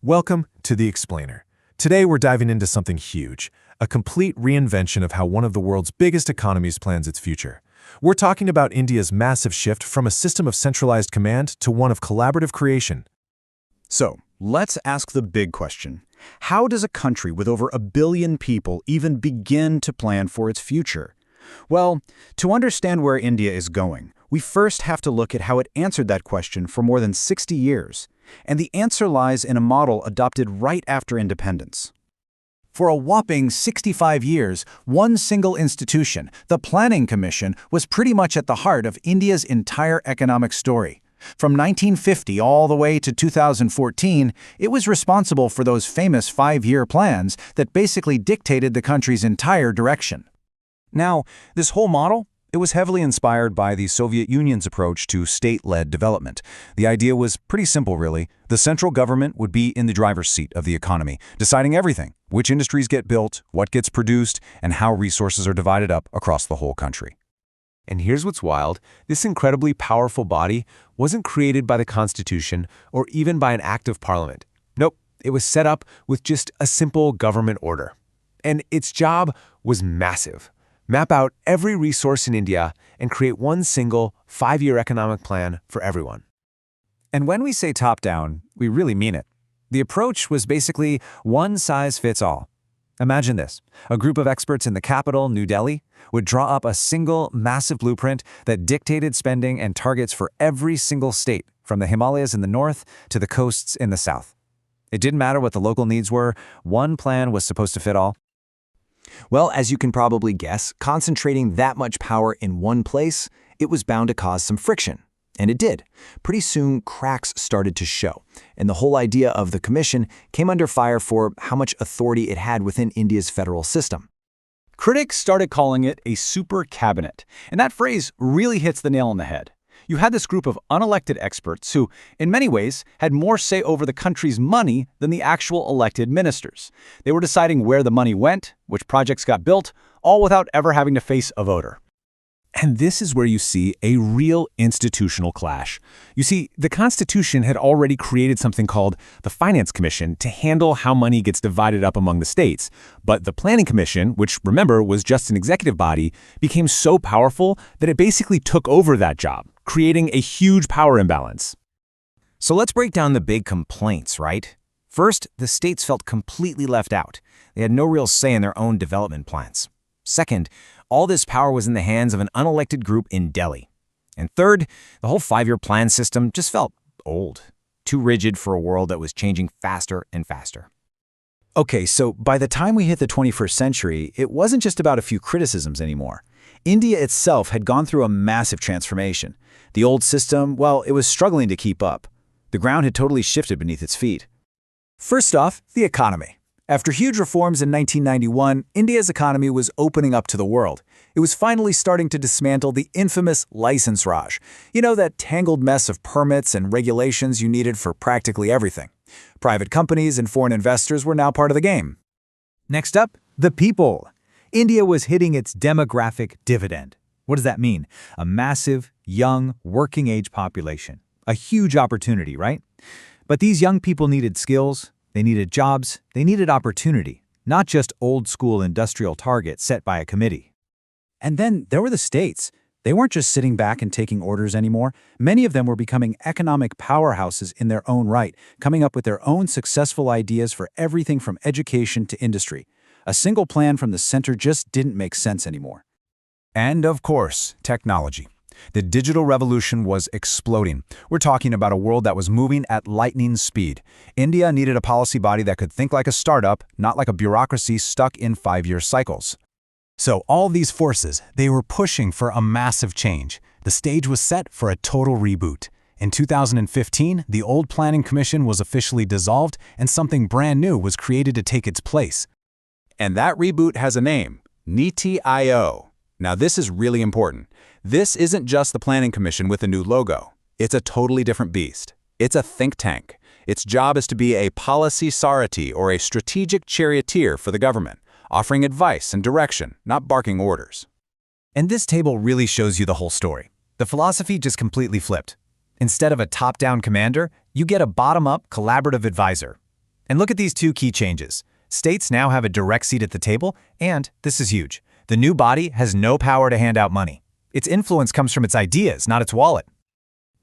Welcome to The Explainer. Today we're diving into something huge, a complete reinvention of how one of the world's biggest economies plans its future. We're talking about India's massive shift from a system of centralized command to one of collaborative creation. So, let's ask the big question. How does a country with over 1 billion people even begin to plan for its future? Well, to understand where India is going, we first have to look at how it answered that question for more than 60 years. And the answer lies in a model adopted right after independence. For a whopping 65 years, one single institution, the Planning Commission, was pretty much at the heart of India's entire economic story. From 1950 all the way to 2014, it was responsible for those famous 5-year plans that basically dictated the country's entire direction. Now, this whole model, it was heavily inspired by the Soviet Union's approach to state-led development. The idea was pretty simple, really. The central government would be in the driver's seat of the economy, deciding everything, which industries get built, what gets produced, and how resources are divided up across the whole country. And here's what's wild. This incredibly powerful body wasn't created by the Constitution or even by an act of parliament. Nope, it was set up with just a simple government order. And its job was massive. Map out every resource in India and create one single 5-year economic plan for everyone. And when we say top-down, we really mean it. The approach was basically one size fits all. Imagine this. A group of experts in the capital, New Delhi, would draw up a single massive blueprint that dictated spending and targets for every single state, from the Himalayas in the north to the coasts in the south. It didn't matter what the local needs were, one plan was supposed to fit all. Well, as you can probably guess, concentrating that much power in one place, it was bound to cause some friction. And it did. Pretty soon, cracks started to show, and the whole idea of the commission came under fire for how much authority it had within India's federal system. Critics started calling it a super cabinet, and that phrase really hits the nail on the head. You had this group of unelected experts who, in many ways, had more say over the country's money than the actual elected ministers. They were deciding where the money went, which projects got built, all without ever having to face a voter. And this is where you see a real institutional clash. You see, the Constitution had already created something called the Finance Commission to handle how money gets divided up among the states. But the Planning Commission, which, remember, was just an executive body, became so powerful that it basically took over that job, creating a huge power imbalance. So let's break down the big complaints, right? First, the states felt completely left out. They had no real say in their own development plans. Second, all this power was in the hands of an unelected group in Delhi. And third, the whole 5-year plan system just felt old, too rigid for a world that was changing faster and faster. Okay, so by the time we hit the 21st century, it wasn't just about a few criticisms anymore. India itself had gone through a massive transformation. The old system, well, it was struggling to keep up. The ground had totally shifted beneath its feet. First off, the economy. After huge reforms in 1991, India's economy was opening up to the world. It was finally starting to dismantle the infamous license raj. You know, that tangled mess of permits and regulations you needed for practically everything. Private companies and foreign investors were now part of the game. Next up, the people. India was hitting its demographic dividend. What does that mean? A massive, young, working-age population. A huge opportunity, right? But these young people needed skills. They needed jobs, they needed opportunity, not just old-school industrial targets set by a committee. And then there were the states. They weren't just sitting back and taking orders anymore. Many of them were becoming economic powerhouses in their own right, coming up with their own successful ideas for everything from education to industry. A single plan from the center just didn't make sense anymore. And of course, technology. The digital revolution was exploding. We're talking about a world that was moving at lightning speed. India needed a policy body that could think like a startup, not like a bureaucracy stuck in 5-year cycles. So all these forces, they were pushing for a massive change. The stage was set for a total reboot. In 2015, the old Planning Commission was officially dissolved and something brand new was created to take its place. And that reboot has a name, NITI. Now this is really important. This isn't just the Planning Commission with a new logo. It's a totally different beast. It's a think tank. Its job is to be a policy sarati or a strategic charioteer for the government, offering advice and direction, not barking orders. And this table really shows you the whole story. The philosophy just completely flipped. Instead of a top-down commander, you get a bottom-up collaborative advisor. And look at these two key changes. States now have a direct seat at the table, and, this is huge, the new body has no power to hand out money. Its influence comes from its ideas, not its wallet.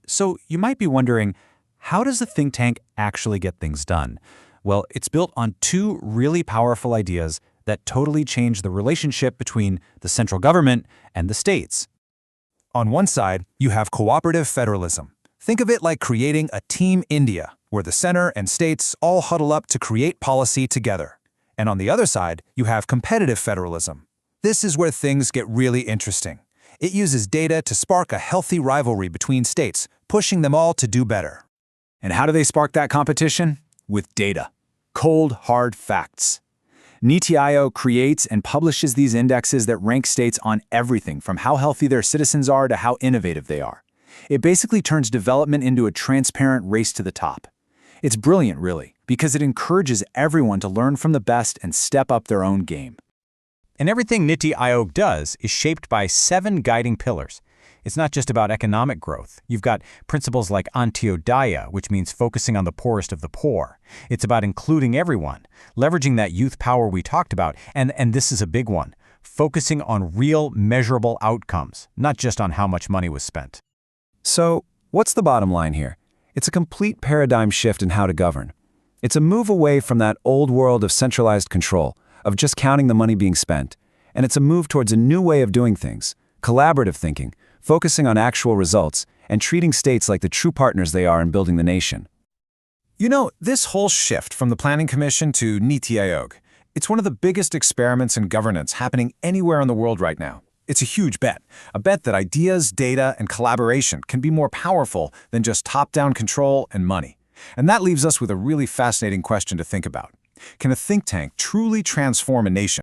So you might be wondering, how does the think tank actually get things done? Well, it's built on two really powerful ideas that totally change the relationship between the central government and the states. On one side, you have cooperative federalism. Think of it like creating a Team India, where the center and states all huddle up to create policy together. And on the other side, you have competitive federalism. This is where things get really interesting. It uses data to spark a healthy rivalry between states, pushing them all to do better. And how do they spark that competition? With data. Cold, hard facts. NITI AAYOG creates and publishes these indexes that rank states on everything from how healthy their citizens are to how innovative they are. It basically turns development into a transparent race to the top. It's brilliant, really, because it encourages everyone to learn from the best and step up their own game. And everything NITI AAYOG does is shaped by 7 guiding pillars. It's not just about economic growth. You've got principles like Antyodaya, which means focusing on the poorest of the poor. It's about including everyone, leveraging that youth power we talked about, and this is a big one, focusing on real, measurable outcomes, not just on how much money was spent. So, what's the bottom line here? It's a complete paradigm shift in how to govern. It's a move away from that old world of centralized control, of just counting the money being spent, and it's a move towards a new way of doing things, collaborative thinking, focusing on actual results, and treating states like the true partners they are in building the nation. You know, this whole shift from the Planning Commission to NITI AAYOG, it's one of the biggest experiments in governance happening anywhere in the world right now. It's a huge bet, a bet that ideas, data, and collaboration can be more powerful than just top-down control and money. And that leaves us with a really fascinating question to think about. Can a think tank truly transform a nation?